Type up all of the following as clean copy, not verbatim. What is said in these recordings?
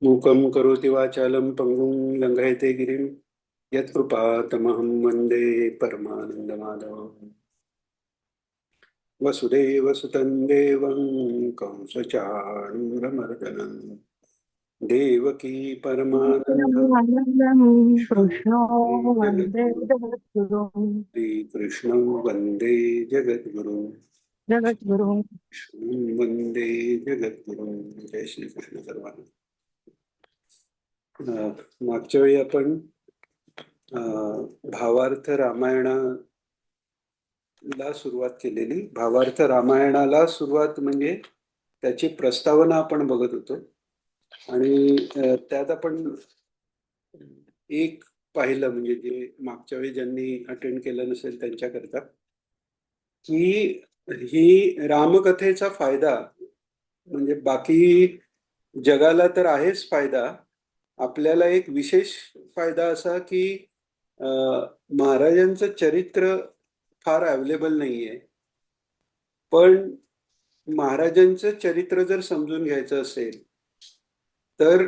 मूकं करोति वाचालं पंगुं लङ्घयते गिरिं यत्कृपातमहं वन्दे परमानन्दमाधवम्। वसुदेवसुतं देवं कंसचाणूरमर्दनं देवकी परमानन्दं कृष्णो वन्दे जगद्गुरुं जगद्गुरुं श्रीकृष्णं वन्दे जगद्गुरुं जगद्गुरुं कृष्णं वन्दे जगद्गुरुं। जय श्रीकृष्ण सर्वांना. मागच्या वेळी आपण भावार्थ रामायणाला सुरुवात केलेली. भावार्थ रामायणाला सुरुवात म्हणजे त्याची प्रस्तावना आपण बघत होतो आणि त्यात आपण एक पाहिलं, म्हणजे जे मागच्या वेळी ज्यांनी अटेंड केलं नसेल त्यांच्याकरता, की ही रामकथेचा फायदा म्हणजे बाकी जगाला तर आहेच फायदा, आपल्याला एक विशेष फायदा असा की महाराजांचं चरित्र फार अवेलेबल नाहीये. पण महाराजांचं चरित्र जर समजून घ्यायचं असेल तर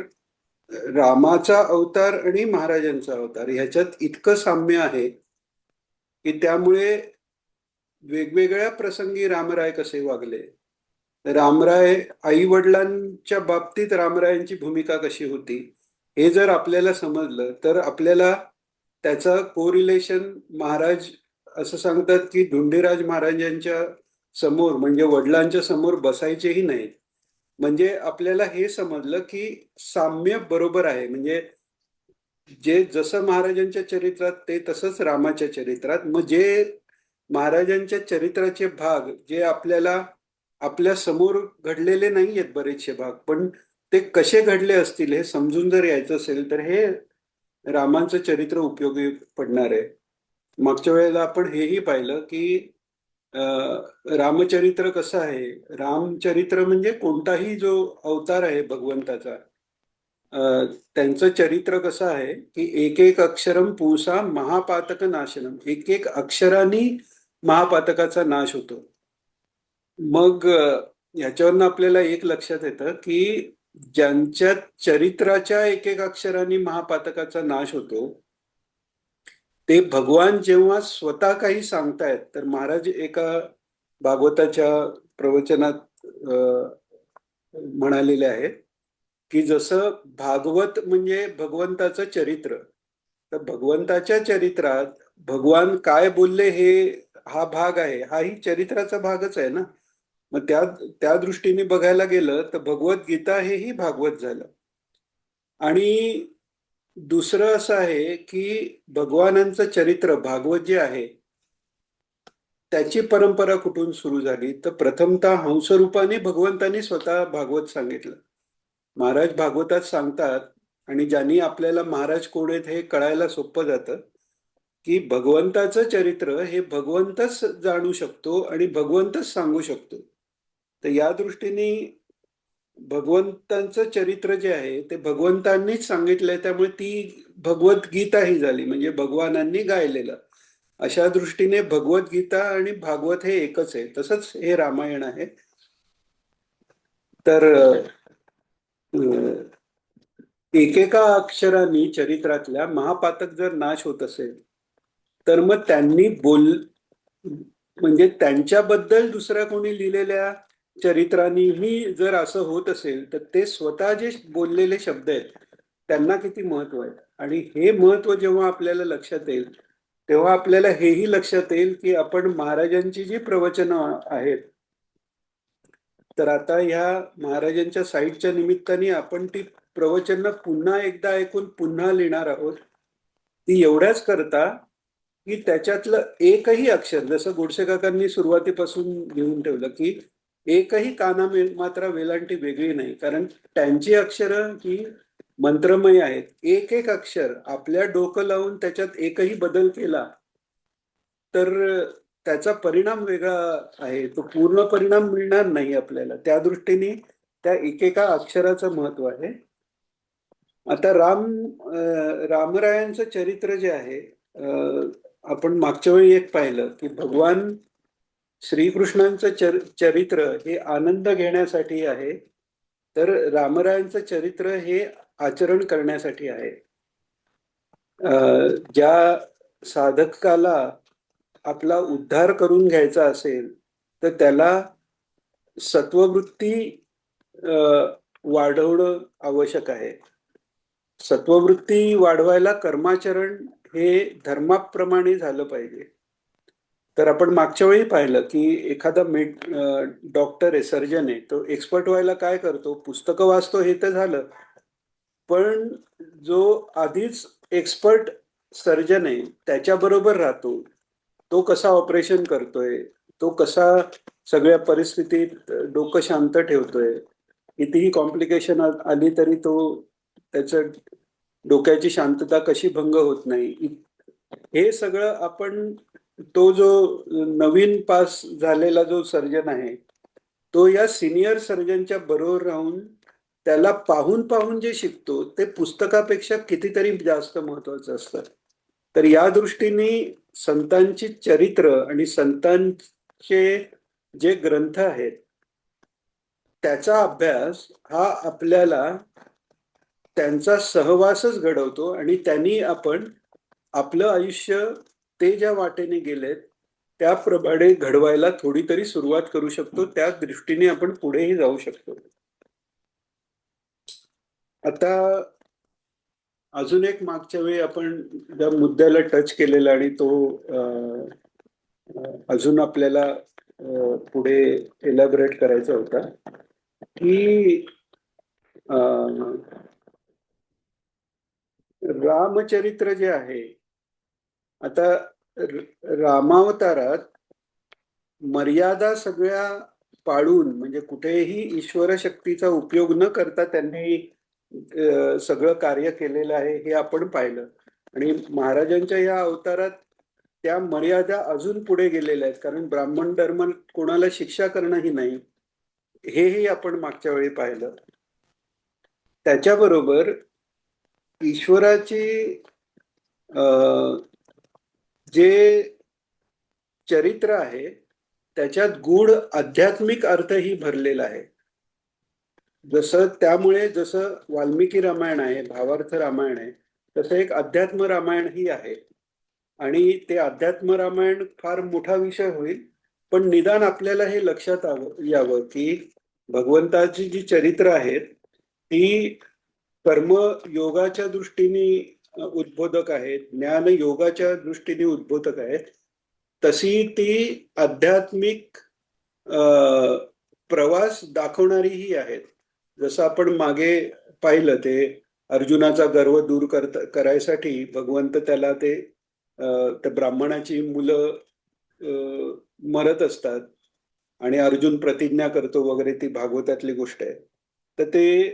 रामाचा अवतार आणि महाराजांचा अवतार ह्याच्यात इतकं साम्य आहे की त्यामुळे वेगवेगळ्या प्रसंगी रामराय कसे वागले, रामराय आई वडिलांच्या बाबतीत रामरायांची भूमिका कशी होती, हे जर आपल्याला समजलं तर आपल्याला त्याचा कोरिलेशन महाराज असं सांगतात की धुंडीराज महाराजांच्या समोर म्हणजे वडिलांच्या समोर बसायचेही नाहीत. म्हणजे आपल्याला हे समजलं की साम्य बरोबर आहे. म्हणजे जे जसं महाराजांच्या चरित्रात ते तसंच रामाच्या चरित्रात. मग जे महाराजांच्या चरित्राचे भाग जे आपल्याला आपल्या समोर घडलेले नाही आहेत बरेचसे भाग, पण ते कसे घडले असतील हे समजून जर यायचं असेल तर हे रामांचं चरित्र उपयोगी पडणार आहे. मागच्या वेळेला आपण हेही पाहिलं की रामचरित्र कसं आहे. रामचरित्र म्हणजे कोणताही जो अवतार आहे भगवंताचा, त्यांचं चरित्र कसं आहे की एक एक अक्षरम पुंसा महापातक नाशनम, एक एक अक्षराने महापातकाचा नाश होतो. मग ह्याच्यावरनं आपल्याला एक लक्षात येतं की ज्यांच्या चरित्राच्या एक एक अक्षराने महापातकाचा नाश होतो ते भगवान जेव्हा स्वतः काही सांगतायत, तर महाराज एका भागवताच्या प्रवचनात म्हणालेले आहेत की जसं भागवत म्हणजे भगवंताचं चरित्र, तर भगवंताच्या चरित्रात भगवान काय बोलले हे हा भाग आहे, हाही चरित्राचा भागच आहे ना. मग त्या दृष्टीने बघायला गेलं तर भगवद्गीता हेही भागवत झालं. आणि दुसरं असं आहे की भगवानांचं चरित्र भागवत जे आहे त्याची परंपरा कुठून सुरू झाली, तर प्रथमतः हंसरूपाने भगवंतांनी स्वतः भागवत सांगितलं. महाराज भागवतात सांगतात, आणि ज्यांनी आपल्याला महाराज कोण आहेत हे कळायला सोपं जातं, की भगवंताचं चरित्र हे भगवंतच जाणू शकतो आणि भगवंतच सांगू शकतो. तर या दृष्टीने भगवंतांचं चरित्र जे आहे ते भगवंतांनीच सांगितलंय, त्यामुळे ती भगवद्गीता ही झाली, म्हणजे भगवानांनी गायलेलं. अशा दृष्टीने भगवद्गीता आणि भागवत हे एकच आहे. तसंच हे रामायण आहे. तर एकेका अक्षरांनी चरित्रातल्या महापातक जर नाश होत असेल तर मग त्यांनी म्हणजे त्यांच्याबद्दल दुसऱ्या कोणी लिहिलेल्या चरित्रांनीही जर असं होत असेल तर ते स्वतः जे बोललेले शब्द आहेत त्यांना किती महत्व आहे. आणि हे महत्व जेव्हा आपल्याला लक्षात येईल तेव्हा आपल्याला हेही लक्षात येईल की आपण महाराजांची जी प्रवचनं आहेत, तर आता ह्या महाराजांच्या साईटच्या निमित्ताने आपण ती प्रवचनं पुन्हा एकदा ऐकून पुन्हा लिहिणार आहोत. ती एवढ्याच करता की त्याच्यातलं एकही अक्षर, जसं गोडसे काकांनी सुरुवातीपासून घेऊन ठेवलं की एकही काना मात्रा वेलांटी वेगळी नाही, कारण त्यांची अक्षरं ही मंत्रमय आहेत. एक एक अक्षर आपल्या डोकं लावून त्याच्यात एकही बदल केला तर त्याचा परिणाम वेगळा आहे, तो पूर्ण परिणाम मिळणार नाही आपल्याला. त्या दृष्टीने त्या एकेका अक्षराचं महत्व आहे. आता रामरायांचं चरित्र जे आहे, आपण मागच्या वेळी एक पाहिलं की भगवान श्रीकृष्णांचं चरित्र हे आनंद घेण्यासाठी आहे, तर रामरायांचं चरित्र हे आचरण करण्यासाठी आहे. ज्या साधकाला आपला उद्धार करून घ्यायचा असेल तर त्याला सत्ववृत्ती वाढवणं आवश्यक आहे. सत्ववृत्ती वाढवायला कर्माचरण हे धर्माप्रमाणे झालं पाहिजे. तर आपण मागच्या वेळी पाहिलं की एखादा डॉक्टर आहे, सर्जन आहे, तो एक्सपर्ट व्हायला काय करतो, पुस्तकं वाचतो हे तर झालं, पण जो आधीच एक्सपर्ट सर्जन आहे त्याच्याबरोबर राहतो, तो कसा ऑपरेशन करतोय, तो कसा सगळ्या परिस्थितीत डोकं शांत ठेवतोय, कितीही कॉम्प्लिकेशन आली तरी तो त्याचं डोक्याची शांतता कशी भंग होत नाही, हे सगळं आपण तो जो नवीन पास झालेला जो सर्जन आहे तो या सिनियर सर्जनच्या बरोबर राहून त्याला पाहून पाहून जे शिकतो ते पुस्तकापेक्षा कितीतरी जास्त महत्वाचं असतं. तर या दृष्टीने संतांची चरित्र आणि संतांचे जे ग्रंथ आहेत त्याचा अभ्यास हा आपल्याला त्यांचा सहवासच घडवतो आणि त्यांनी आपण आपलं आयुष्य ते ज्या वाटेने गेलेत त्याप्रमाणे घडवायला थोडी तरी सुरुवात करू शकतो. त्या दृष्टीने आपण पुढेही जाऊ शकतो. आता अजून एक मागच्या वेळी आपण ज्या मुद्द्याला टच केलेला आणि तो अजून आपल्याला पुढे एलॅबरेट करायचा होता की रामचरित्र जे आहे, आता रामावतारात मर्यादा सगळ्या पाळून म्हणजे कुठेही ईश्वर शक्तीचा उपयोग न करता त्यांनी सगळं कार्य केलेलं आहे हे आपण पाहिलं. आणि महाराजांच्या या अवतारात त्या मर्यादा अजून पुढे गेलेल्या आहेत, कारण ब्राह्मण धर्म कोणाला शिक्षा करणंही नाही हेही आपण मागच्या वेळी पाहिलं. त्याच्याबरोबर ईश्वराची जे चरित्र आहे त्याच्यात गूढ आध्यात्मिक अर्थही भरलेला आहे. जसं वाल्मिकी रामायण आहे, भावार्थ रामायण आहे, तसं एक अध्यात्म रामायण ही आहे. आणि ते अध्यात्म रामायण फार मोठा विषय होईल, पण निदान आपल्याला हे लक्षात यावं की भगवंताची जी चरित्र आहेत ती कर्मयोगाच्या दृष्टीने उद्बोधक आहेत, ज्ञान योगाच्या दृष्टीने उद्बोधक आहेत, तशी ती आध्यात्मिक प्रवास दाखवणारीही आहेत. जसं आपण मागे पाहिलं ते अर्जुनाचा गर्व दूर करायसाठी भगवंत त्याला ते त्या ब्राह्मणाची मुलं मरत असतात आणि अर्जुन प्रतिज्ञा करतो वगैरे, ती भागवतातली गोष्ट आहे. तर ते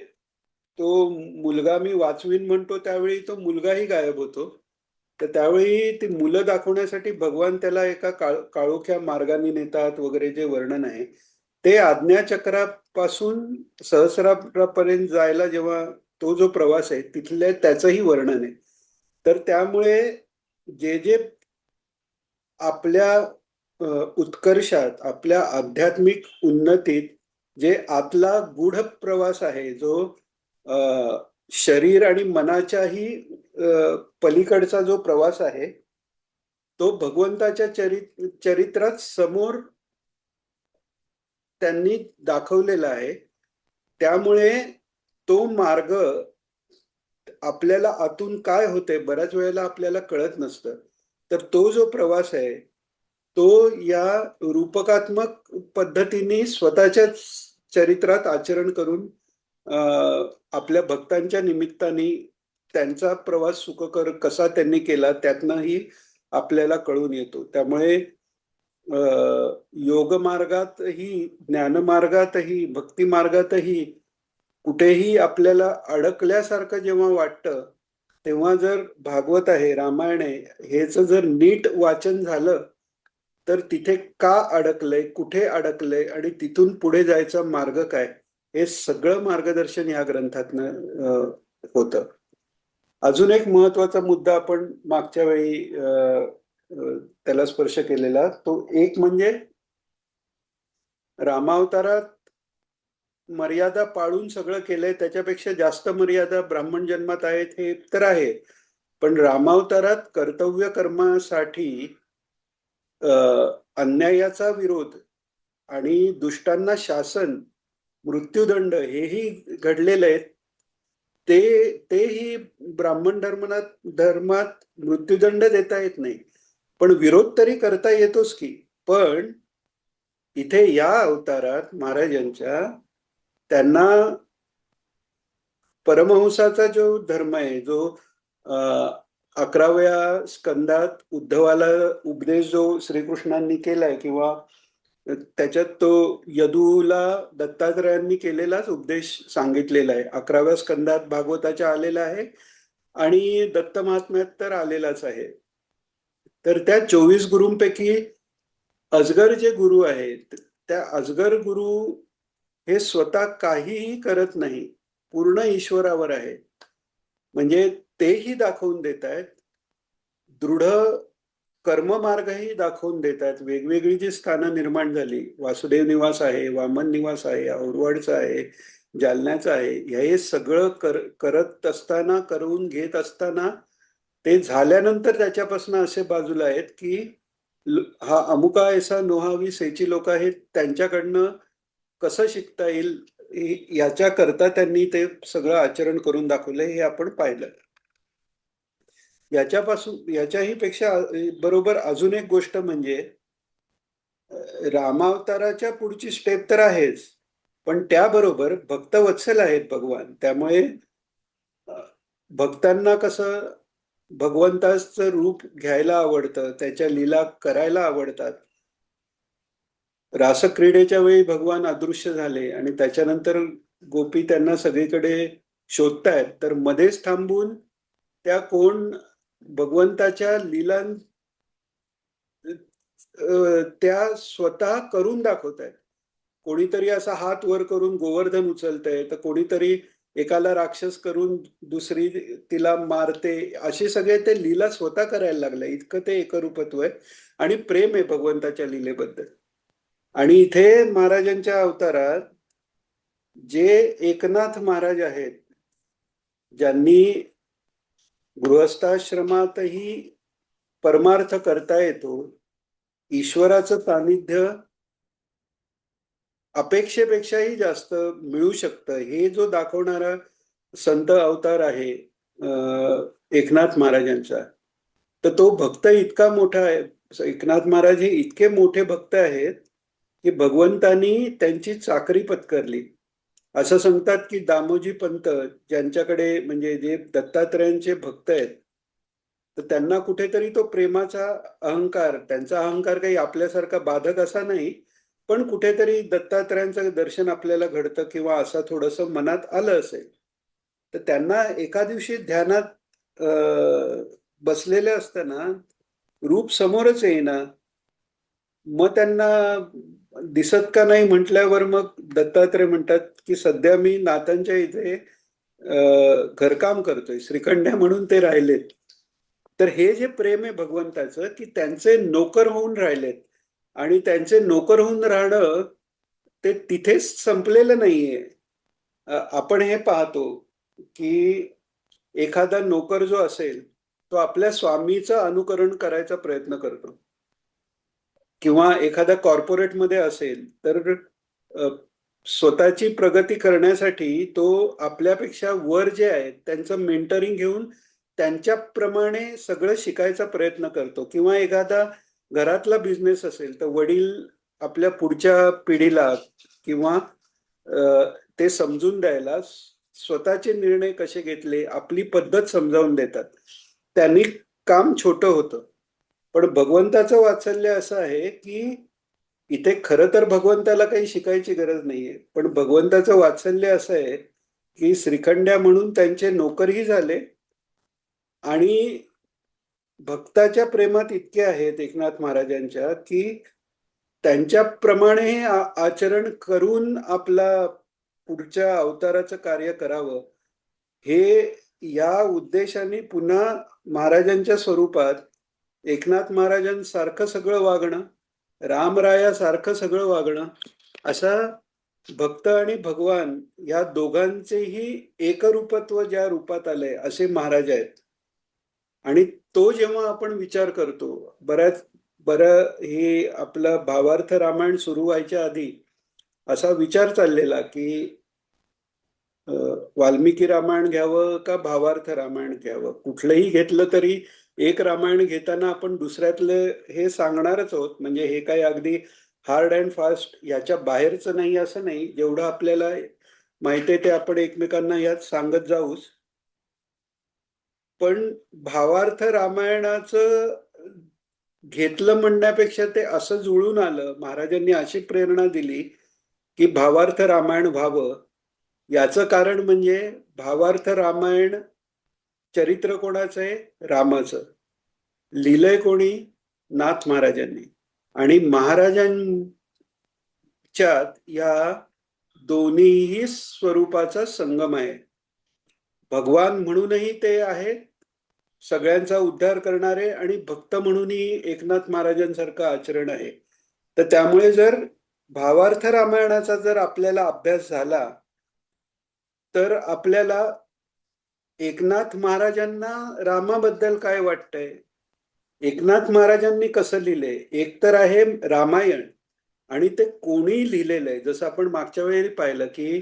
तो मुलगा मी वाचवीन म्हणतो त्यावेळी तो मुलगाही गायब होतो. तर त्यावेळी ती मुलं दाखवण्यासाठी भगवान त्याला एका काळोख्या मार्गाने नेतात वगैरे, जे वर्णन आहे ते आज्ञाचक्रापासून सहस्रापर्यंत जायला जेव्हा तो जो प्रवास आहे तिथले त्याचंही वर्णन आहे. तर त्यामुळे जे जे आपल्या उत्कर्षात, आपल्या आध्यात्मिक उन्नतीत जे आतला गूढ प्रवास आहे, जो शरीर आणि मनाच्याही पलीकडचा जो प्रवास आहे, तो भगवंताच्या चरित्रात समोर त्यांनी दाखवलेला आहे. त्यामुळे तो मार्ग आपल्याला आतून काय होते बऱ्याच वेळेला आपल्याला कळत नसतं. तर तो जो प्रवास आहे तो या रूपकात्मक पद्धतीने स्वतःच्याच चरित्रात आचरण करून आपल्या भक्तांच्या निमित्ताने त्यांचा प्रवास सुखकर कसा त्यांनी केला त्यातनंही आपल्याला कळून येतो. त्यामुळे योग मार्गातही, ज्ञान मार्गातही, भक्ती मार्गातही कुठेही आपल्याला अडकल्यासारखं जेव्हा वाटतं तेव्हा जर भागवत आहे, रामायण आहे, हेच जर नीट वाचन झालं तर तिथे का अडकलंय, कुठे अडकलंय आणि तिथून पुढे जायचा मार्ग काय, हे सगळं मार्गदर्शन या ग्रंथातनं होतं. अजून एक महत्वाचा मुद्दा आपण मागच्या वेळी त्याला स्पर्श केलेला, तो एक म्हणजे रामावतारात मर्यादा पाळून सगळं केलंय, त्याच्यापेक्षा जास्त मर्यादा ब्राह्मण जन्मात आहेत हे तर आहे. पण रामावतारात कर्तव्य कर्मासाठी अन्यायाचा विरोध आणि दुष्टांना शासन, मृत्यूदंड हेही घडलेले आहेत. तेही ब्राह्मण धर्मात मृत्यूदंड देता येत नाही, पण विरोध तरी करता येतोच की. पण इथे या अवतारात महाराजांच्या त्यांना परमहंसाचा जो धर्म आहे, जो 11व्या स्कंदात उद्धवाला उपदेश जो श्रीकृष्णांनी केलाय, किंवा त्याच्यात तो यदूला दत्तात्रयांनी केलेलाच उपदेश सांगितलेला आहे. 11व्या स्कंदात भागवताच्या आलेला आहे आणि दत्त महात्म्यात तर आलेलाच आहे. तर त्या 24 गुरूंपैकी अजगर जे गुरु आहेत, त्या अजगर गुरु हे स्वतः काहीही करत नाही, पूर्ण ईश्वरावर आहे. म्हणजे तेही दाखवून देत आहेत, दृढ कर्ममार्गही दाखवून देत आहेत. वेगवेगळी जी स्थानं निर्माण झाली, वासुदेव निवास आहे, वामन निवास आहे, औरवाडचं आहे, जालन्याचं आहे, हे सगळं करत असताना, करून घेत असताना, ते झाल्यानंतर त्याच्यापासून असे बाजूला आहेत की हा अमुका ऐसा नोहावी सेची लोक आहेत, त्यांच्याकडनं कसं शिकता येईल याच्याकरता त्यांनी ते सगळं आचरण करून दाखवलंय, हे आपण पाहिलं. याच्याही पेक्षा बरोबर अजून एक गोष्ट म्हणजे रामावताराच्या पुढची स्टेप तर आहेच, पण त्याबरोबर भक्तवत्सल आहेत भगवान. त्यामुळे भक्तांना कसं भगवंताचं रूप घ्यायला आवडतं, त्याच्या लीला करायला आवडतात. रासक्रीडेच्या वेळी भगवान अदृश्य झाले आणि त्याच्यानंतर गोपी त्यांना सगळीकडे शोधतायत, तर मध्येच थांबून त्या कोण भगवंताच्या लीला त्या स्वतः करून दाखवत आहेत. कोणीतरी असा हात वर करून गोवर्धन उचलतंय, तर कोणीतरी एकाला राक्षस करून दुसरी तिला मारते, असे सगळे ते लीला स्वतः करायला लागले. इतकं ते एकरूपत्व आहे आणि प्रेम आहे भगवंताच्या लीलेबद्दल. आणि इथे महाराजांच्या अवतारात जे एकनाथ महाराज आहेत, ज्यांनी गृहस्थाश्रमातही परमार्थ करता येतो, ईश्वराचं सानिध्य अपेक्षेपेक्षाही जास्त मिळू शकतं, हे जो दाखवणारा संत अवतार आहे एकनाथ महाराजांचा, तर तो भक्त इतका मोठा आहे. एकनाथ महाराज हे इतके मोठे भक्त आहेत की भगवंतानी त्यांची चाकरी पत्करली. असं सांगतात की दामोजी पंत ज्यांच्याकडे, म्हणजे जे दत्तात्रयांचे भक्त आहेत, तर त्यांना कुठेतरी तो प्रेमाचा अहंकार, त्यांचा अहंकार काही आपल्यासारखा बाधक असा नाही, पण कुठेतरी दत्तात्रयांचं दर्शन आपल्याला घडतं किंवा असं थोडंसं मनात आलं असेल, तर त्यांना एका दिवशी ध्यानात बसलेले असताना रूप समोरच येईना. मग त्यांना दिसत का नाही म्हटल्यावर मग दत्तात्रय म्हणतात की सध्या मी नाथांच्या इथे घरकाम करतोय, श्रीखंड्या म्हणून ते राहिलेत. तर हे जे प्रेम आहे भगवंताचं, की त्यांचे नोकर होऊन राहिलेत, आणि त्यांचे नोकर होऊन राहणं ते तिथेच संपलेलं नाहीये. आपण हे पाहतो की एखादा नोकर जो असेल, तो आपल्या स्वामीचं अनुकरण करायचा प्रयत्न करतो, किंवा एखाद्या कॉर्पोरेटमध्ये असेल तर स्वतःची प्रगती करण्यासाठी तो आपल्यापेक्षा वर जे आहेत त्यांचं मेंटरिंग घेऊन त्यांच्याप्रमाणे सगळं शिकायचा प्रयत्न करतो. किंवा एखादा घरातला बिझनेस असेल तर वडील आपल्या पुढच्या पिढीला किंवा ते समजून द्यायला स्वतःचे निर्णय कसे घेतले, आपली पद्धत समजावून देतात. त्यांनी काम छोटं होतं. पण भगवंताचं वात्सल्य असं आहे की इथे खरं तर भगवंताला काही शिकायची गरज नाहीये, पण भगवंताचं वात्सल्य असं आहे की श्रीखंड्या म्हणून त्यांचे नोकरही झाले आणि भक्ताच्या प्रेमात इतके आहेत एकनाथ महाराजांच्या की त्यांच्याप्रमाणे आचरण करून आपला पुढच्या अवताराचं कार्य करावं, हे या उद्देशाने पुन्हा महाराजांच्या स्वरूपात एकनाथ महाराजांसारखं सगळं वागणं, रामरायासारखं सगळं वागणं, असा भक्त आणि भगवान या दोघांचेही एकरूपत्व ज्या रूपात आलंय असे महाराज आहेत. आणि तो जेव्हा आपण विचार करतो, बरं हे आपलं भावार्थ रामायण सुरू व्हायच्या आधी असा विचार चाललेला की वाल्मिकी रामायण घ्यावं का भावार्थ रामायण घ्यावं, कुठलंही घेतलं तरी एक रामायण घेताना आपण दुसऱ्यातलं हे सांगणारच आहोत. म्हणजे हे काही अगदी हार्ड अँड फास्ट याच्या बाहेरचं नाही असं नाही. जेवढं आपल्याला माहिती आहे ते आपण एकमेकांना यात सांगत जाऊच. पण भावार्थ रामायणाचं घेतलं म्हणण्यापेक्षा ते असं जुळून आलं, महाराजांनी अशी प्रेरणा दिली की भावार्थ रामायण व्हावं. याचं कारण म्हणजे भावार्थ रामायण चरित्र कोणाचं आहे? रामाचं. लिहिलंय कोणी? नाथ महाराजांनी. आणि महाराजांच्यात या दोन्हीही स्वरूपाचा संगम आहे. भगवान म्हणूनही ते आहेत, सगळ्यांचा उद्धार करणारे, आणि भक्त म्हणूनही एकनाथ महाराजांसारखं आचरण आहे. तर त्यामुळे जर भावार्थ रामायणाचा जर आपल्याला अभ्यास झाला तर आपल्याला एकनाथ महाराजांना रामाबद्दल काय वाटतंय, एकनाथ महाराजांनी कसं लिहिलंय. एक तर आहे रामायण आणि ते कोणी लिहिलेलं आहे. जसं आपण मागच्या वेळी पाहिलं की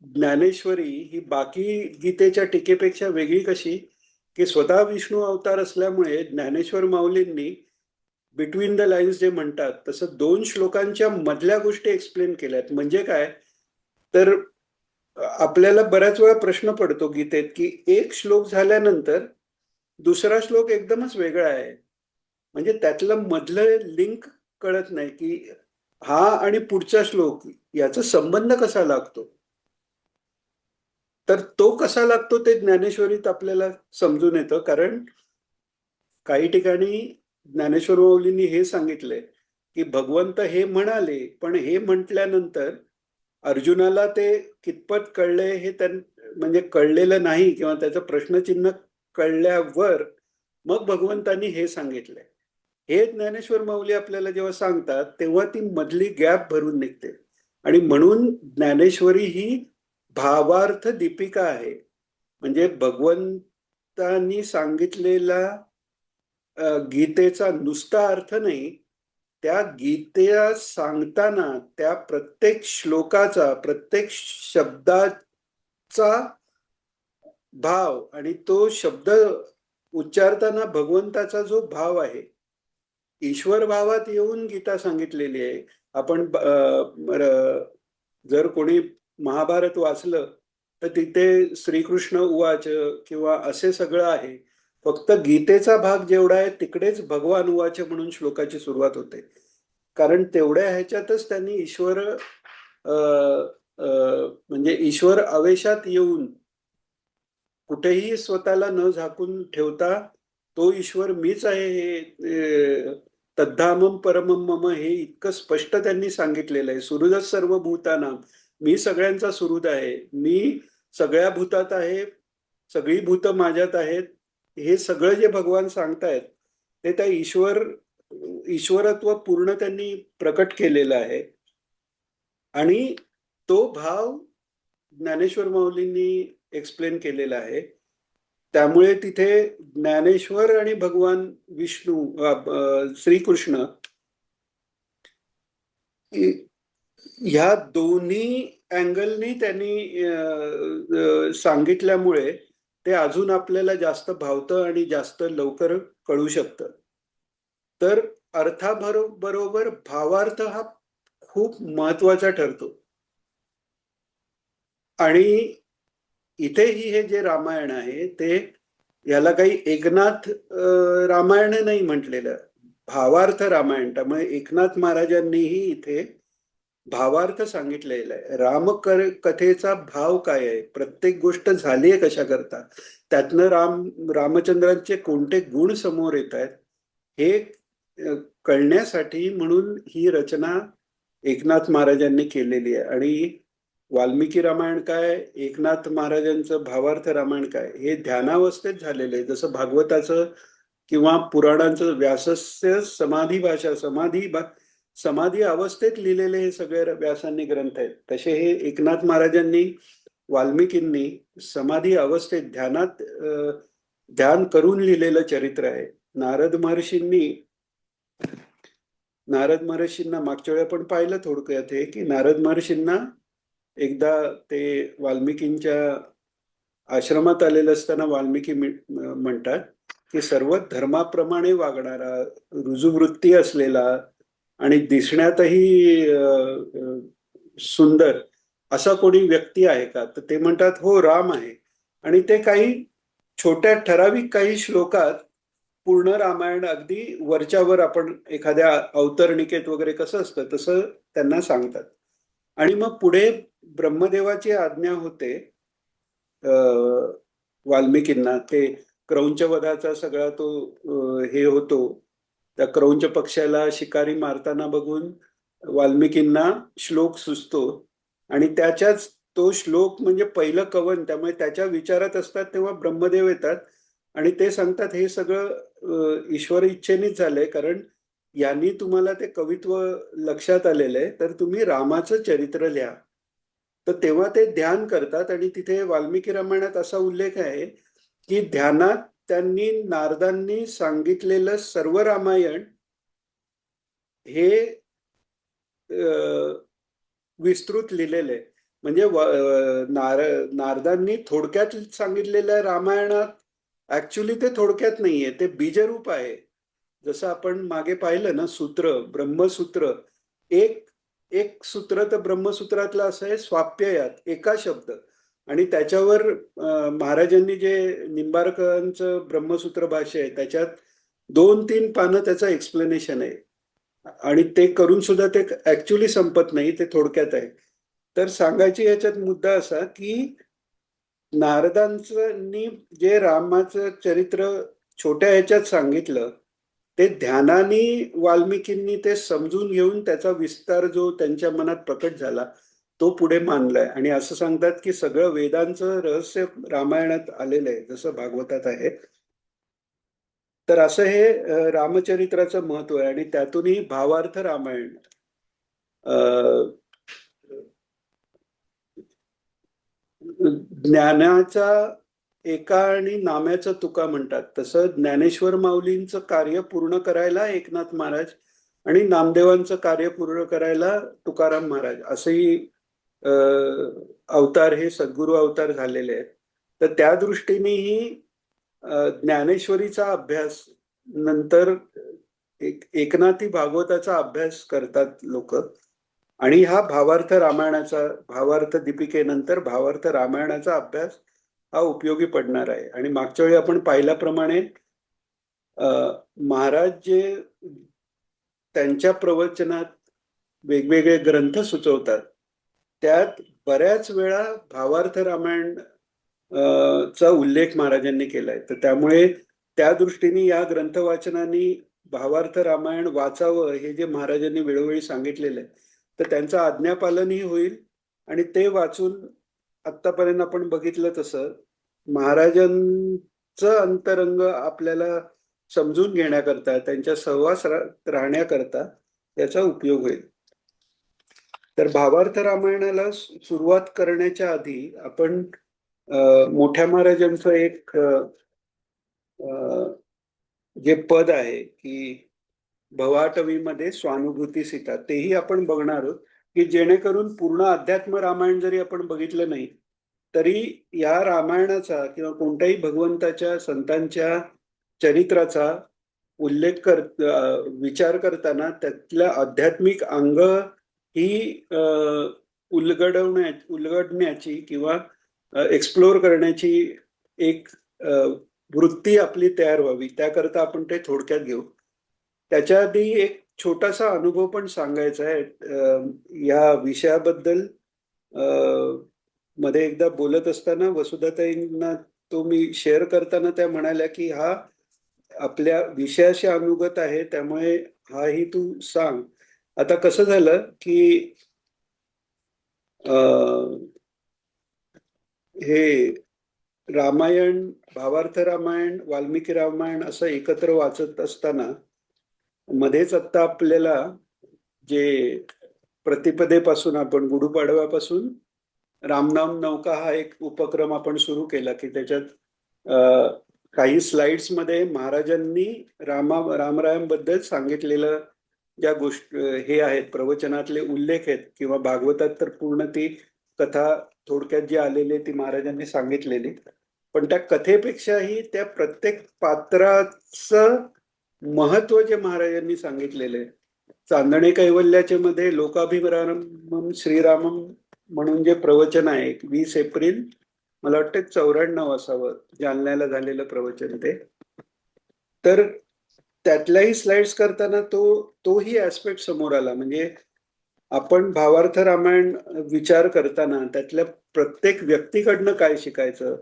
ज्ञानेश्वरी ही बाकी गीतेच्या टीकेपेक्षा वेगळी कशी, की स्वतः विष्णू अवतार असल्यामुळे ज्ञानेश्वर माऊलींनी बिटवीन द लाईन्स जे म्हणतात तसं 2 श्लोकांच्या मधल्या गोष्टी एक्सप्लेन केल्यात. म्हणजे काय, तर आपल्याला बऱ्याच वेळा प्रश्न पडतो गीतेत की एक श्लोक झाल्यानंतर दुसरा श्लोक एकदमच वेगळा आहे. म्हणजे त्यातलं मधलं लिंक कळत नाही की हा आणि पुढचा श्लोक याचा संबंध कसा लागतो. तर तो कसा लागतो ते ज्ञानेश्वरीत आपल्याला समजून येतं. कारण काही ठिकाणी ज्ञानेश्वर माऊलींनी हे सांगितलंय की भगवंत हे म्हणाले, पण हे म्हटल्यानंतर अर्जुनाला ते कितपत कळले हे म्हणजे कळलेलं नाही, किंवा त्याचं प्रश्नचिन्ह कळल्यावर मग भगवंतांनी हे सांगितलंय. हे ज्ञानेश्वर माऊली आपल्याला जेव्हा सांगतात तेव्हा ती मधली गॅप भरून निघते. आणि म्हणून ज्ञानेश्वरी ही भावार्थ दीपिका आहे. म्हणजे भगवंतांनी सांगितलेला गीतेचा नुसता अर्थ नाही, त्या गीतेला सांगताना त्या प्रत्येक श्लोकाचा, प्रत्येक शब्दाचा भाव, आणि तो शब्द उच्चारताना भगवंताचा जो भाव आहे, ईश्वर भावात येऊन गीता सांगितलेली आहे. आपण जर कोणी महाभारत वाचलं तर तिथे श्रीकृष्ण उवाच किंवा असे सगळं आहे. फक्त गीतेचा भाग जेवढा आहे तिकडेच भगवान उवाच म्हणून श्लोकाची सुरुवात होते. कारण तेवढ्या ह्याच्यातच त्यांनी ईश्वर म्हणजे ईश्वर आवेशात येऊन कुठेही स्वतःला न झाकून ठेवता तो ईश्वर मीच आहे हे तद्धामम परमम मम हे इतकं स्पष्ट त्यांनी सांगितलेलं आहे. सुहृदच सर्व भूतानाम, मी सगळ्यांचा सुहृद आहे, मी सगळ्या भूतात आहे, सगळी भूत माझ्यात आहेत. हे सगळं जे भगवान सांगतायत ते त्या ईश्वरत्व पूर्ण त्यांनी प्रकट केलेलं आहे. आणि तो भाव ज्ञानेश्वर माऊलींनी एक्सप्लेन केलेला आहे. त्यामुळे तिथे ज्ञानेश्वर आणि भगवान विष्णू श्रीकृष्ण ह्या दोन्ही अँगलनी त्यांनी सांगितल्यामुळे ते अजून आपल्याला जास्त भावतं आणि जास्त लवकर कळू शकतं. तर अर्थाबरोबर भावार्थ हा खूप महत्वाचा ठरतो. आणि इथेही हे जे रामायण आहे ते याला काही एकनाथ रामायण नाही म्हटलेलं, भावार्थ रामायण. त्यामुळे एकनाथ महाराजांनीही इथे भावार्थ सांगितलेला आहे. कथेचा भाव काय आहे, प्रत्येक गोष्ट झाली आहे कशा करता, त्यातनं रामचंद्रांचे कोणते गुण समोर येत आहेत हे कळण्यासाठी म्हणून ही रचना एकनाथ महाराजांनी केलेली आहे. आणि वाल्मिकी रामायण काय, एकनाथ महाराजांचं भावार्थ रामायण काय, हे ध्यानावस्थेत झालेलं आहे. जसं भागवताचं किंवा पुराणांचं व्यासस्य समाधी भाषा, समाधी अवस्थेत लिहिलेले हे सगळे व्यासांनी ग्रंथ आहेत. तसे हे एकनाथ महाराजांनी वाल्मिकींनी समाधी अवस्थेत ध्यानात ध्यान करून लिहिलेलं चरित्र आहे. नारद महर्षींना मागच्या वेळी आपण पाहिलं थोडक्यात हे की नारद महर्षींना एकदा ते वाल्मिकींच्या आश्रमात आलेलं असताना वाल्मिकी म्हणतात की सर्व धर्माप्रमाणे वागणारा, रुजुवृत्ती असलेला आणि दिसण्यातही सुंदर असा कोणी व्यक्ती आहे का? तर ते म्हणतात हो, राम आहे. आणि ते काही छोट्या ठराविक काही श्लोकात पूर्ण रामायण अगदी वरच्यावर आपण एखाद्या अवतरणिकेत वगैरे कसं असतं तसं त्यांना सांगतात. आणि मग पुढे ब्रह्मदेवाची आज्ञा होते वाल्मिकींना. ते क्रौंच वधाचा सगळा तो हे होतो. त्या क्रौंच पक्षाला शिकारी मारताना बघून वाल्मिकींना श्लोक सुचतो आणि त्याच्याच तो श्लोक म्हणजे पहिलं कवन, त्यामुळे त्याच्या विचारात असतात तेव्हा ब्रह्मदेव येतात आणि ते सांगतात हे सगळं ईश्वर इच्छेनेच झालंय, कारण यांनी तुम्हाला ते कवित्व लक्षात आलेलं आहे, तर तुम्ही रामाचं चरित्र लिहा. तर तेव्हा ते ध्यान करतात आणि तिथे वाल्मिकी रामायणात असा उल्लेख आहे की ध्यानात त्यांनी नारदांनी सांगितलेलं सर्व रामायण हे विस्तृत लिहिलेलं आहे. म्हणजे नारदांनी थोडक्यात सांगितलेल्या रामायणात ऍक्च्युली ते थोडक्यात नाहीये, ते बीजरूप आहे. जसं आपण मागे पाहिलं ना, सूत्र, ब्रह्मसूत्र, एक एक सूत्र तर ब्रह्मसूत्रातलं असं आहे स्वाप्ययात, एका शब्द. आणि त्याच्यावर महाराजांनी जे निंबार्कांचं ब्रह्मसूत्र भाष्य आहे त्याच्यात 2-3 पानं त्याचं एक्सप्लेनेशन आहे आणि ते करून सुद्धा ते ऍक्च्युली संपत नाही, ते थोडक्यात आहे. तर सांगायची याच्यात मुद्दा असा की नारदांनी जे रामाचं चरित्र छोट्या ह्याच्यात सांगितलं ते ध्यानाने वाल्मिकींनी ते समजून घेऊन त्याचा विस्तार जो त्यांच्या मनात प्रकट झाला तो पुढे मानलाय. आणि असं सांगतात की सगळं वेदांचं रहस्य रामायणात आलेलं आहे, जसं भागवतात आहे. तर असं हे रामचरित्राचं महत्व आहे आणि त्यातूनही भावार्थ रामायण. ज्ञानाचा एका आणि नाम्याचं तुका म्हणतात, तसं ज्ञानेश्वर माऊलींचं कार्य पूर्ण करायला एकनाथ महाराज आणि नामदेवांचं कार्य पूर्ण करायला तुकाराम महाराज असेही अवतार हे सद्गुरू अवतार झालेले आहेत. तर त्या दृष्टीनेही ज्ञानेश्वरीचा अभ्यास नंतर एकनाथी भागवताचा अभ्यास करतात लोक आणि हा भावार्थ रामायणाचा, भावार्थ दीपिकेनंतर भावार्थ रामायणाचा अभ्यास हा उपयोगी पडणार आहे. आणि मागच्या वेळी आपण पाहिल्याप्रमाणे महाराज जे त्यांच्या प्रवचनात वेगवेगळे ग्रंथ सुचवतात त्यात बऱ्याच वेळा भावार्थ रामायण चा उल्लेख महाराजांनी केलाय. तर त्यामुळे त्या दृष्टीने या ग्रंथ वाचनाने भावार्थ रामायण वाचावं हे जे महाराजांनी वेळोवेळी सांगितलेलं आहे तर त्यांचं आज्ञापालनही होईल. आणि ते वाचून आतापर्यंत आपण बघितलं तसं महाराजांचं अंतरंग आपल्याला समजून घेण्याकरता, त्यांच्या सहवास राहण्याकरता त्याचा उपयोग होईल. तर भावार्थ रामायणाला सुरुवात करण्याच्या आधी आपण मोठ्या महाराजांचं एक जे पद आहे की भवाटवीमध्ये स्वानुभूती सीता, तेही आपण बघणार आहोत की जेणेकरून पूर्ण अध्यात्म रामायण जरी आपण बघितलं नाही तरी या रामायणाचा किंवा कोणत्याही भगवंताच्या संतांच्या चरित्राचा उल्लेख विचार करताना त्यातल्या आध्यात्मिक अंग ही उलगडण्याची किंवा एक्सप्लोर करण्याची एक वृत्ती आपली तयार व्हावी, त्याकरता आपण ते थोडक्यात घेऊ. त्याच्या आधी एक छोटासा अनुभव पण सांगायचा आहे या विषयाबद्दल. मध्ये एकदा बोलत असताना वसुधाताईंना तो मी शेअर करताना त्या म्हणाल्या की हा आपल्या विषयाशी अनुगत आहे त्यामुळे हाही तू सांग. आता कसं झालं की हे रामायण, भावार्थ रामायण, वाल्मिकी रामायण असं एकत्र वाचत असताना मध्येच आता आपल्याला जे प्रतिपदेपासून आपण गुढीपाडव्यापासून रामनाम नौका हा एक उपक्रम आपण सुरू केला की त्याच्यात काही स्लाइड्स मध्ये महाराजांनी रामरायांबद्दल सांगितलेलं ज्या गोष्टी हे आहेत प्रवचनातले उल्लेख आहेत किंवा भागवतात तर पूर्ण ती कथा थोडक्यात जी आलेली ती महाराजांनी सांगितलेली, पण त्या कथेपेक्षाही त्या प्रत्येक पात्राचं महत्व जे महाराजांनी सांगितलेले, चांदणे कैवल्याचे मध्ये लोकाभिरामम श्रीरामम म्हणून जे प्रवचन आहे 20 एप्रिल मला वाटतं 94 असावं जालन्याला झालेलं प्रवचन ते, तर त्यातल्याही स्लाइड्स करताना तोही ऍस्पेक्ट समोर आला. म्हणजे आपण भावार्थ रामायण विचार करताना त्यातल्या प्रत्येक व्यक्तीकडनं काय शिकायचं,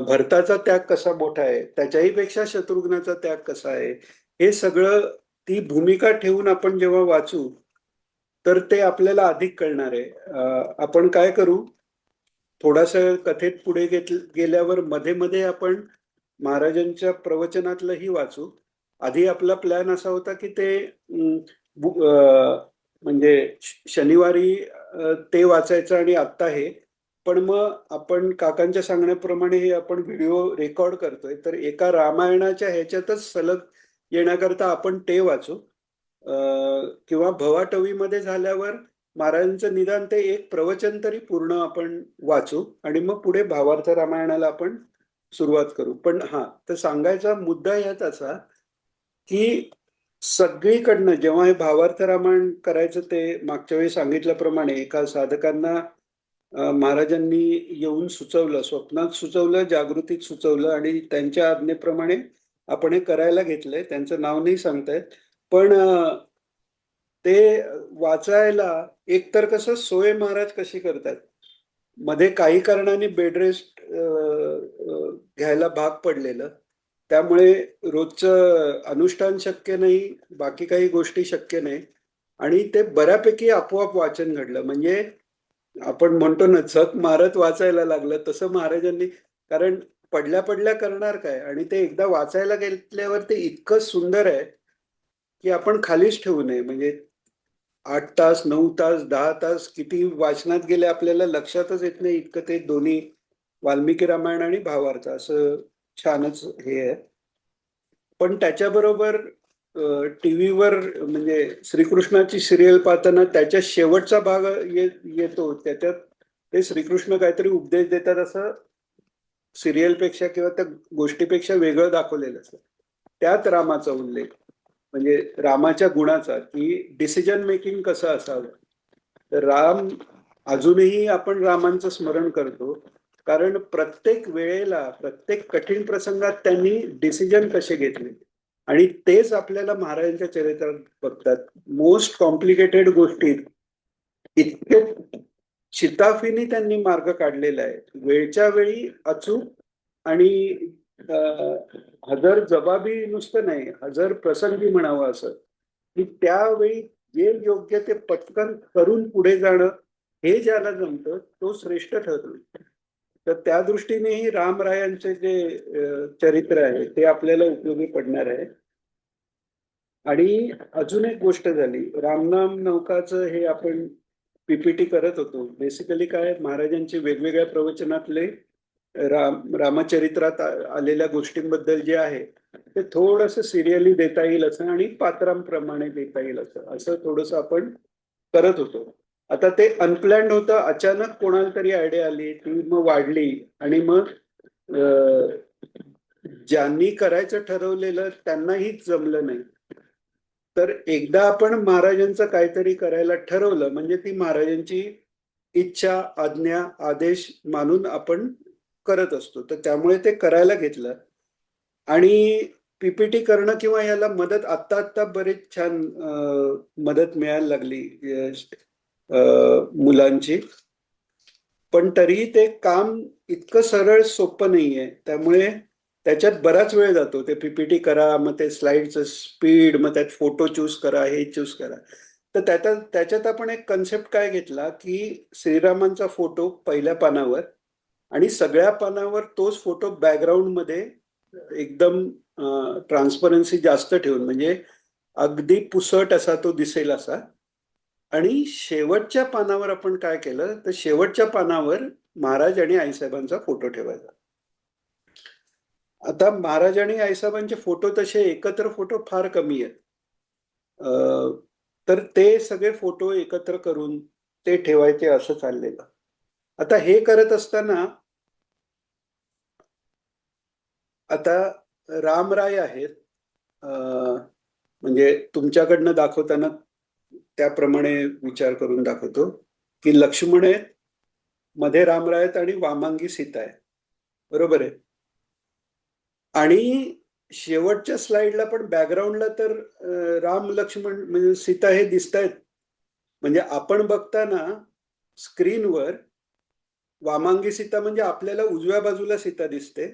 भरताचा त्याग कसा मोठा आहे, त्याच्याही पेक्षा शत्रुघ्नाचा त्याग कसा आहे, हे सगळं ती भूमिका ठेवून आपण जेव्हा वाचू तर ते आपल्याला अधिक कळणार आहे. आपण काय करू, थोडासा कथेत पुढे गेल्यावर मध्ये मध्ये आपण महाराजांच्या प्रवचनातलंही वाचू. आधी आपला प्लॅन असा होता की ते म्हणजे शनिवारी ते वाचायचं आणि आत्ता हे, पण मग आपण काकांच्या सांगण्याप्रमाणे हे आपण व्हिडिओ रेकॉर्ड करतोय तर एका रामायणाच्या ह्याच्यातच सलग येण्याकरता आपण ते वाचू, किंवा भवाटवीमध्ये झाल्यावर महाराजांचं निदान ते एक प्रवचन तरी पूर्ण आपण वाचू आणि मग पुढे भावार्थ रामायणाला आपण सुरुवात करू. पण हा तर सांगायचा मुद्दा याच असा की सगळीकडनं जेव्हा हे भावार्थ रामायण करायचं ते मागच्या वेळी सांगितल्याप्रमाणे एका साधकांना महाराजांनी येऊन सुचवलं, स्वप्नात सुचवलं, जागृतीत सुचवलं आणि त्यांच्या आज्ञेप्रमाणे आपण हे करायला घेतलंय. त्यांचं नाव नाही सांगतायत, पण ते वाचायला एकतर कसं सोय महाराज कशी करतात, मध्ये काही कारणाने बेडरेस्ट घ्यायला भाग पडलेलं, त्यामुळे रोजचं अनुष्ठान शक्य नाही, बाकी काही गोष्टी शक्य नाही आणि ते बऱ्यापैकी आपोआप वाचन घडलं. म्हणजे आपण म्हणतो ना झक मारत वाचायला लागलं तसं महाराजांनी, कारण पडल्या पडल्या करणार काय, आणि ते एकदा वाचायला गेल्यावर ते इतकं सुंदर आहे की आपण खालीच ठेवू नये. म्हणजे 8 तास 9 तास 10 तास किती वाचनात गेले आपल्याला लक्षातच येत नाही, इतकं ते दोन्ही वाल्मिकी रामायण आणि भावार्थ असं छानच हे आहे. पण त्याच्याबरोबर टीव्हीवर म्हणजे श्रीकृष्णाची सिरियल पाहताना त्याच्या शेवटचा भाग येतो, त्याच्यात ते श्रीकृष्ण काहीतरी उपदेश देतात असं सिरियलपेक्षा किंवा त्या गोष्टीपेक्षा वेगळं दाखवलेलं असतं. त्यात रामाचा उल्लेख म्हणजे रामाच्या गुणाचा की डिसिजन मेकिंग कसं असावं. तर राम अजूनही आपण रामांचं स्मरण करतो कारण प्रत्येक वेळेला प्रत्येक कठीण प्रसंगात त्यांनी डिसिजन कसे घेतले आणि तेच आपल्याला महाराजांच्या चरित्रात बघतात. मोस्ट कॉम्प्लिकेटेड गोष्टीत इतके शिताफीने त्यांनी मार्ग काढलेला आहे, वेळच्या वेळी अचूक आणि हजर जबाबी नुसतं नाही, हजर प्रसंगी म्हणावं असं की त्यावेळी जे योग्य ते पटकन करून पुढे जाणं हे ज्याला जमतं तो श्रेष्ठ ठरतो. तर त्या दृष्टीनेही रामरायांचे जे चरित्र आहे ते आपल्याला उपयोगी पडणार आहे. आणि अजून एक गोष्ट झाली, रामनाम नौकाचं हे आपण पीपीटी करत होतो. बेसिकली काय, महाराजांचे वेगवेगळ्या प्रवचनातले रामचरित्रात आलेल्या गोष्टींबद्दल जे आहे ते थोडस सिरियली देता येईल असं आणि पात्रांप्रमाणे देता येईल असं थोडस आपण करत होतो. आता ते अनप्लॅन्ड होतं, अचानक कोणाला तरी आयडिया आली, ती मग वाढली आणि मग ज्यांनी करायचं ठरवलेलं त्यांनाही जमलं नाही. तर एकदा आपण महाराजांचं काहीतरी करायला ठरवलं म्हणजे ती महाराजांची इच्छा, आज्ञा, आदेश मानून आपण करत असतो. तर त्यामुळे ते करायला घेतलं आणि पीपीटी करणं किंवा याला मदत आत्ता आत्ता बरेच छान मदत मिळायला लागली मुलांची, पण तरीही ते काम इतकं सरळ सोपं नाहीये. त्यामुळे त्याच्यात बराच वेळ जातो. ते पीपीटी करा, मग ते स्लाइडचं स्पीड, मग त्यात फोटो चूज करा, हे चूज करा. तर त्याच्यात आपण एक कन्सेप्ट काय घेतला की श्रीरामांचा फोटो पहिल्या पानावर आणि सगळ्या पानावर तोच फोटो बॅकग्राऊंड मध्ये एकदम ट्रान्सपरन्सी जास्त ठेवून, म्हणजे अगदी पुसट असा तो दिसेल असा. आणि शेवटच्या पानावर आपण काय केलं तर शेवटच्या पानावर महाराज आणि आईसाहेबांचा फोटो ठेवायचा. आता महाराज आणि आईसाहेबांचे फोटो तसे एकत्र फोटो फार कमी आहेत. तर ते सगळे फोटो एकत्र करून ते ठेवायचे असं चाललेलं. आता हे करत असताना आता रामराय आहेत, म्हणजे तुमच्याकडनं दाखवताना त्याप्रमाणे विचार करून दाखवतो की लक्ष्मण आहेत, मध्ये रामराय आहेत आणि वामांगी सीता आहे, बरोबर आहे. आणि शेवटच्या स्लाइडला पण बॅकग्राऊंडला तर राम लक्ष्मण म्हणजे सीता हे दिसत आहेत. म्हणजे आपण बघताना स्क्रीनवर वामांगी सीता म्हणजे आपल्याला उजव्या बाजूला सीता दिसते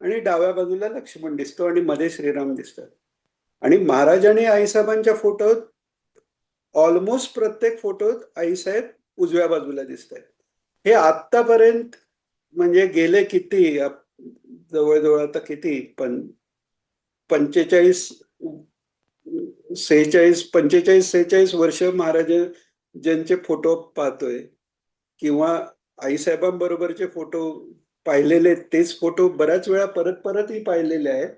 आणि डाव्या बाजूला लक्ष्मण दिसतो आणि मध्ये श्रीराम दिसतात. आणि महाराज आणि आईसाहेबांच्या फोटोत ऑलमोस्ट प्रत्येक फोटोत आईसाहेब उजव्या बाजूला दिसत आहेत. हे आतापर्यंत म्हणजे गेले किती जवळजवळ आता किती पण 45-46 वर्ष महाराज ज्यांचे फोटो पाहतोय किंवा आईसाहेबांबरोबरचे फोटो पाहिलेले तेच फोटो बऱ्याच वेळा परत परतही पाहिलेले आहेत,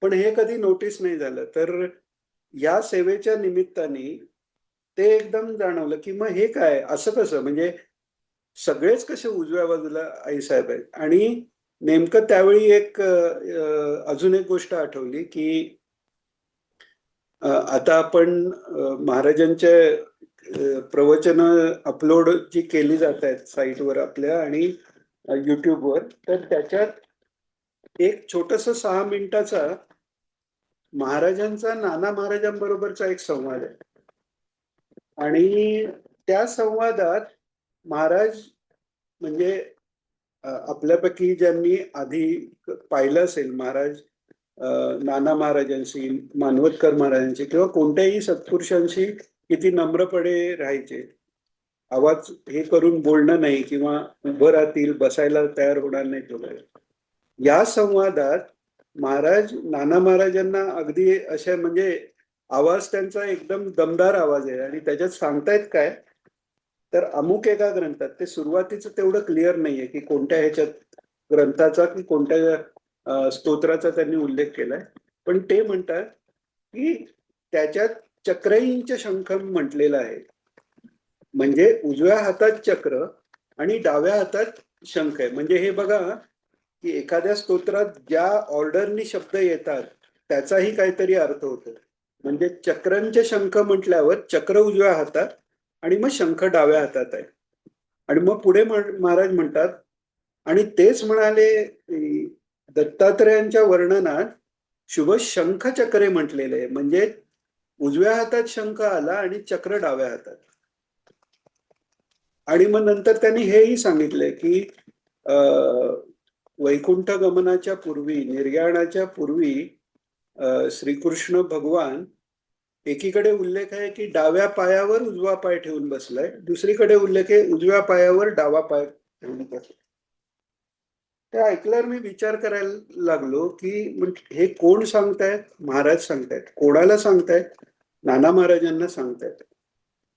पण हे कधी नोटीस नाही झालं. तर या सेवेच्या निमित्ताने ते एकदम जाणवलं की मग हे काय असं कसं, म्हणजे सगळेच कसे उजव्या बाजूला आईसाहेब आहेत. आणि नेमकं त्यावेळी एक अजून एक गोष्ट आठवली की आता आपण महाराजांच्या प्रवचन अपलोड जी केली जात आहेत साईटवर आपल्या आणि युट्यूबवर, तर त्याच्यात एक छोटस 6 मिनिटाचा महाराजांचा नाना महाराजांबरोबरचा एक संवाद आहे. आणि त्या संवादात महाराज म्हणजे आपल्यापैकी ज्यांनी आधी पाहिलं असेल महाराज नाना महाराजांशी, मानवतकर महाराजांशी किंवा कोणत्याही सत्पुरुषांशी किती नम्रपणे राहायचे, आवाज हे करून बोलणं नाही किंवा उभं राहतील, बसायला तयार होणार नाहीत वगैरे. या संवादात महाराज नाना महाराजांना अगदी अशा म्हणजे आवाज त्यांचा एकदम दमदार आवाज आहे आणि त्याच्यात सांगतायत काय तर अमुक एका ग्रंथात, ते सुरुवातीचं तेवढं क्लिअर नाहीये की कोणत्या ह्याच्यात ग्रंथाचा की कोणत्या स्तोत्राचा त्यांनी उल्लेख केलाय, पण ते म्हणतात की त्याच्यात चक्रईंच शंखम म्हटलेलं आहे. म्हणजे उजव्या हातात चक्र आणि डाव्या हातात शंख आहे. म्हणजे हे बघा की एखाद्या स्तोत्रात ज्या ऑर्डरनी शब्द येतात त्याचाही काहीतरी अर्थ होतो. म्हणजे चक्रांचे शंख म्हटल्यावर चक्र उजव्या हातात आणि मग शंख डाव्या हातात आहे. आणि मग पुढे महाराज म्हणतात आणि तेच म्हणाले दत्तात्रेयांच्या वर्णनात शुभ शंख चक्रे म्हटलेले आहे. म्हणजे उजव्या हातात शंख आला आणि चक्र डाव्या हातात. आणि मग नंतर त्यांनी हेही सांगितले की वैकुंठ गमनाच्या पूर्वी, निर्याणाच्या पूर्वी श्रीकृष्ण भगवान एकीकडे उल्लेख आहे की डाव्या पायावर उजवा पाय ठेवून बसलाय, दुसरीकडे उल्लेख आहे उजव्या पायावर डावा पाय ठेवून बसलाय. ते ऐकल्यावर मी विचार करायला लागलो की हे कोण सांगतायत? महाराज सांगतायत. कोणाला सांगतायत? नाना महाराजांना सांगतायत.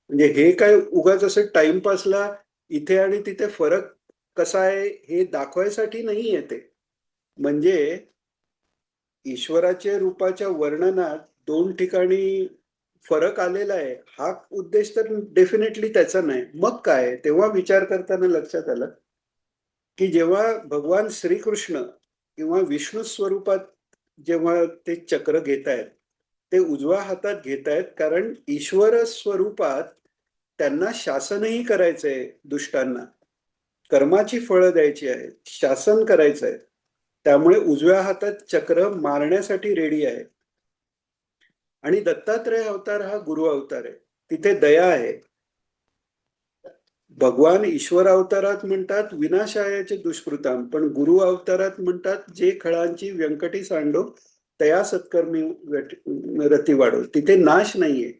म्हणजे हे काय उगाच असं टाइमपासला इथे आणि तिथे फरक कसा आहे हे दाखवायसाठी नाही येते. म्हणजे ईश्वराच्या रूपाच्या वर्णनात 2 ठिकाणी फरक आलेला आहे हा उद्देश तर डेफिनेटली त्याचा नाही. मग काय तेव्हा विचार करताना लक्षात आलं की जेव्हा भगवान श्रीकृष्ण किंवा विष्णू स्वरूपात जेव्हा ते चक्र घेत आहेत ते उजव्या हातात घेत आहेत, कारण ईश्वर स्वरूपात त्यांना शासनही करायचंय, दुष्टांना कर्माची फळं द्यायची आहेत, शासन करायचंय. त्यामुळे उजव्या हातात चक्र मारण्यासाठी रेडी आहे. आणि दत्तात्रेय अवतार हा गुरु अवतार आहे, तिथे दया आहे. भगवान ईश्वर अवतारात म्हणतात विनाशायाचे दुष्कृताम, पण गुरु अवतारात म्हणतात जे खळांची व्यंकटी सांडो तया सत्कर्मी रती वाढो. तिथे नाश नाहीये,